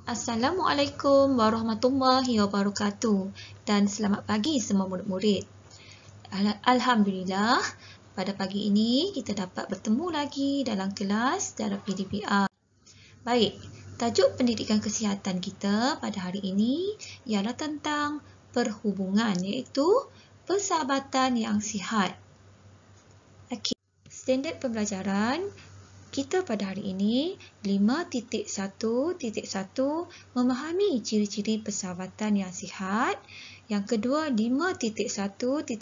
Assalamualaikum warahmatullahi wabarakatuh dan selamat pagi semua murid-murid. Alhamdulillah, pada pagi ini kita dapat bertemu lagi dalam kelas darab PDPR. Baik, tajuk pendidikan kesihatan kita pada hari ini ialah tentang perhubungan, iaitu persahabatan yang sihat. Okey, standard pembelajaran kita pada hari ini 5.1.1 memahami ciri-ciri persahabatan yang sihat. Yang kedua 5.1.2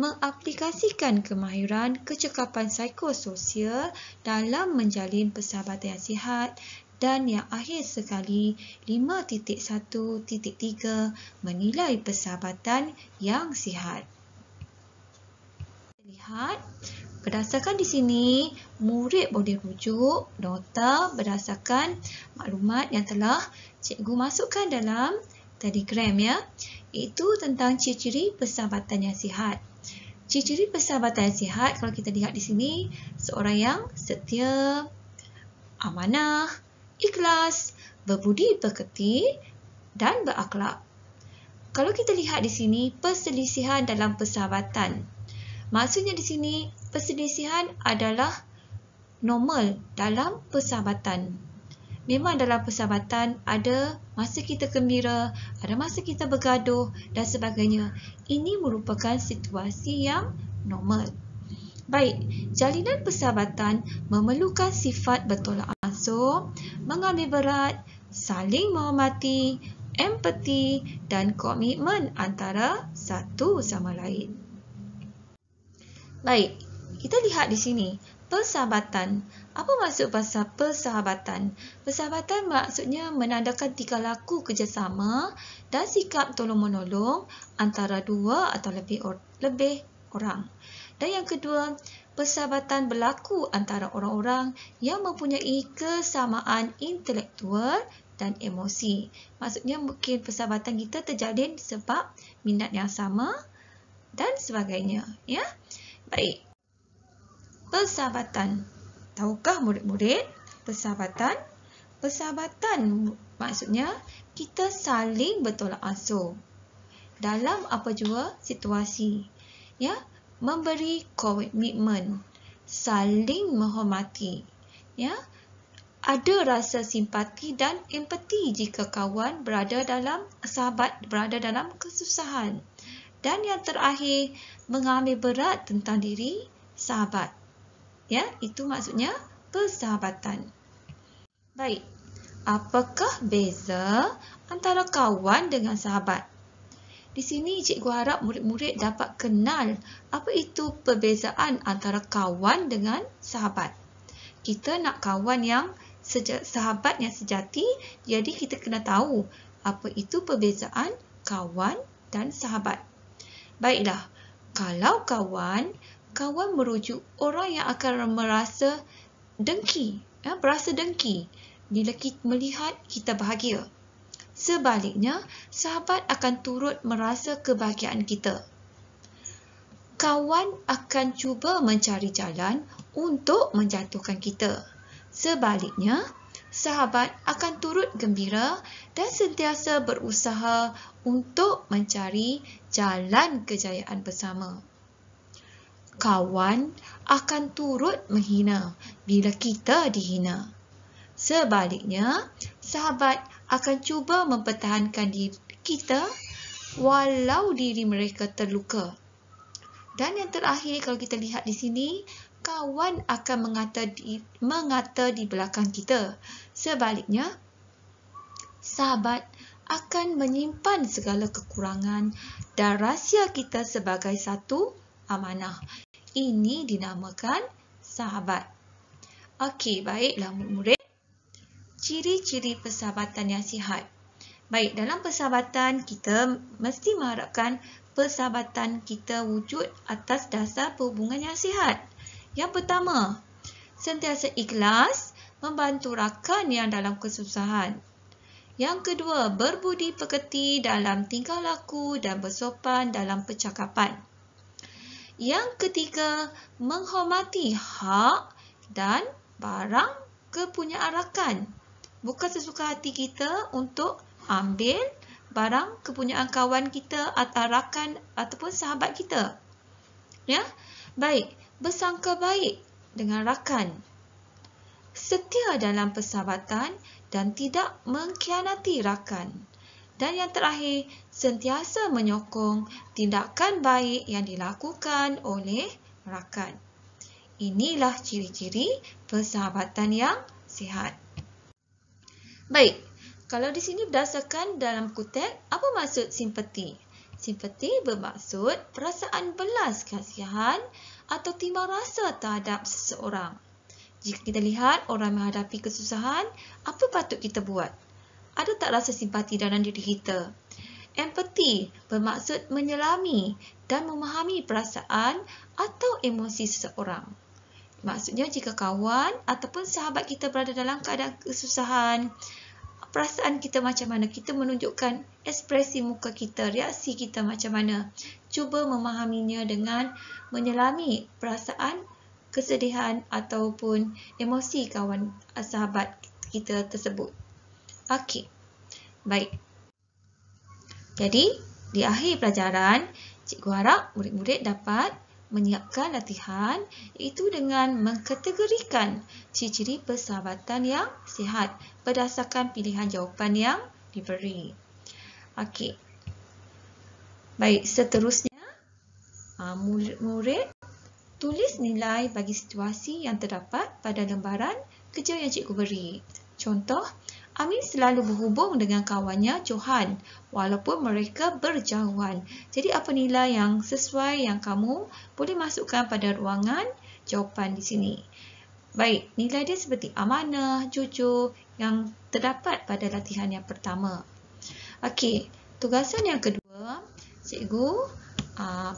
mengaplikasikan kemahiran kecekapan psikososial dalam menjalin persahabatan yang sihat. Dan yang akhir sekali 5.1.3 menilai persahabatan yang sihat. Lihat, berdasarkan di sini, murid boleh rujuk nota berdasarkan maklumat yang telah cikgu masukkan dalam Telegram ya, iaitu tentang ciri-ciri persahabatan yang sihat. Ciri-ciri persahabatan yang sihat kalau kita lihat di sini, seorang yang setia, amanah, ikhlas, berbudi pekerti dan berakhlak. Kalau kita lihat di sini, perselisihan dalam persahabatan. Maksudnya di sini, perselisihan adalah normal dalam persahabatan. Memang dalam persahabatan ada masa kita gembira, ada masa kita bergaduh dan sebagainya. Ini merupakan situasi yang normal. Baik, jalinan persahabatan memerlukan sifat bertolak ansur, mengambil berat, saling menghormati, empati dan komitmen antara satu sama lain. Baik, kita lihat di sini, persahabatan. Apa maksud pasal persahabatan? Persahabatan maksudnya menandakan tingkah laku kerjasama dan sikap tolong-menolong antara dua atau lebih orang. Dan yang kedua, persahabatan berlaku antara orang-orang yang mempunyai kesamaan intelektual dan emosi. Maksudnya mungkin persahabatan kita terjalin sebab minat yang sama dan sebagainya, ya. Baik, persahabatan. Tahukah murid-murid persahabatan? Persahabatan maksudnya kita saling bertolak ansur dalam apa jua situasi. Ya, memberi komitmen, saling menghormati. Ya, ada rasa simpati dan empati jika kawan sahabat berada dalam kesusahan. Dan yang terakhir, mengambil berat tentang diri sahabat. Ya, itu maksudnya persahabatan. Baik, apakah beza antara kawan dengan sahabat? Di sini cikgu harap murid-murid dapat kenal apa itu perbezaan antara kawan dengan sahabat. Kita nak sahabat yang sejati, jadi kita kena tahu apa itu perbezaan kawan dan sahabat. Baiklah, kalau kawan merujuk orang yang akan merasa dengki, berasa dengki bila kita melihat kita bahagia. Sebaliknya, sahabat akan turut merasa kebahagiaan kita. Kawan akan cuba mencari jalan untuk menjatuhkan kita. Sebaliknya, sahabat akan turut gembira dan sentiasa berusaha untuk mencari jalan kejayaan bersama. Kawan akan turut menghina bila kita dihina. Sebaliknya, sahabat akan cuba mempertahankan diri kita walau diri mereka terluka. Dan yang terakhir, kalau kita lihat di sini, kawan akan mengata di belakang kita. Sebaliknya, sahabat akan menyimpan segala kekurangan dan rahsia kita sebagai satu amanah. Ini dinamakan sahabat. Okey, baiklah murid-murid. Ciri-ciri persahabatan yang sihat. Baik, dalam persahabatan kita mesti mengharapkan persahabatan kita wujud atas dasar perhubungan yang sihat. Yang pertama, sentiasa ikhlas membantu rakan yang dalam kesusahan. Yang kedua, berbudi pekerti dalam tingkah laku dan bersopan dalam percakapan. Yang ketiga, menghormati hak dan barang kepunyaan rakan. Bukan sesuka hati kita untuk ambil barang kepunyaan kawan kita atau rakan ataupun sahabat kita. Ya, baik, bersangka baik dengan rakan, setia dalam persahabatan dan tidak mengkhianati rakan. Dan yang terakhir, sentiasa menyokong tindakan baik yang dilakukan oleh rakan. Inilah ciri-ciri persahabatan yang sihat. Baik, kalau di sini berdasarkan dalam kutip, apa maksud simpati? Simpati bermaksud perasaan belas kasihan atau timbang rasa terhadap seseorang. Jika kita lihat orang menghadapi kesusahan, apa patut kita buat? Ada tak rasa simpati dalam diri kita? Empati bermaksud menyelami dan memahami perasaan atau emosi seseorang. Maksudnya jika kawan ataupun sahabat kita berada dalam keadaan kesusahan, perasaan kita macam mana? Kita menunjukkan ekspresi muka kita, reaksi kita macam mana? Cuba memahaminya dengan menyelami perasaan kesedihan ataupun emosi kawan sahabat kita tersebut. Okey, baik. Jadi, di akhir pelajaran, cikgu harap murid-murid dapat menyiapkan latihan iaitu dengan mengkategorikan ciri-ciri persahabatan yang sihat berdasarkan pilihan jawapan yang diberi. Okey. Baik, seterusnya, murid-murid tulis nilai bagi situasi yang terdapat pada lembaran kerja yang cikgu beri. Contoh, Amin selalu berhubung dengan kawannya Johan walaupun mereka berjauhan. Jadi apa nilai yang sesuai yang kamu boleh masukkan pada ruangan jawapan di sini. Baik, nilai dia seperti amanah, jujur yang terdapat pada latihan yang pertama. Okey, tugasan yang kedua, cikgu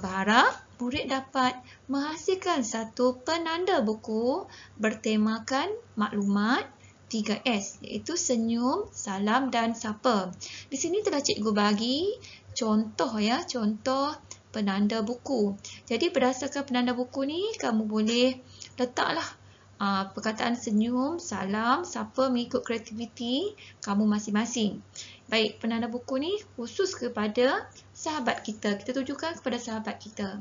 berharap murid dapat menghasilkan satu penanda buku bertemakan maklumat 3S, iaitu senyum, salam dan sapa. Di sini telah cikgu bagi contoh contoh penanda buku. Jadi berdasarkan penanda buku ni, kamu boleh letaklah perkataan senyum, salam, sapa mengikut kreativiti kamu masing-masing. Baik, penanda buku ni khusus kepada sahabat kita. Kita tujukan kepada sahabat kita.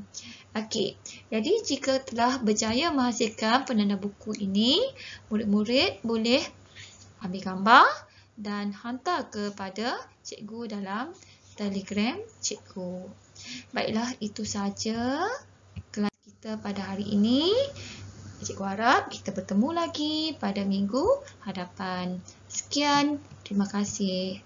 Okey, jadi jika telah berjaya menghasilkan penanda buku ini, murid-murid boleh ambil gambar dan hantar kepada cikgu dalam Telegram cikgu. Baiklah, itu saja kelas kita pada hari ini. Cikgu harap kita bertemu lagi pada minggu hadapan. Sekian, terima kasih.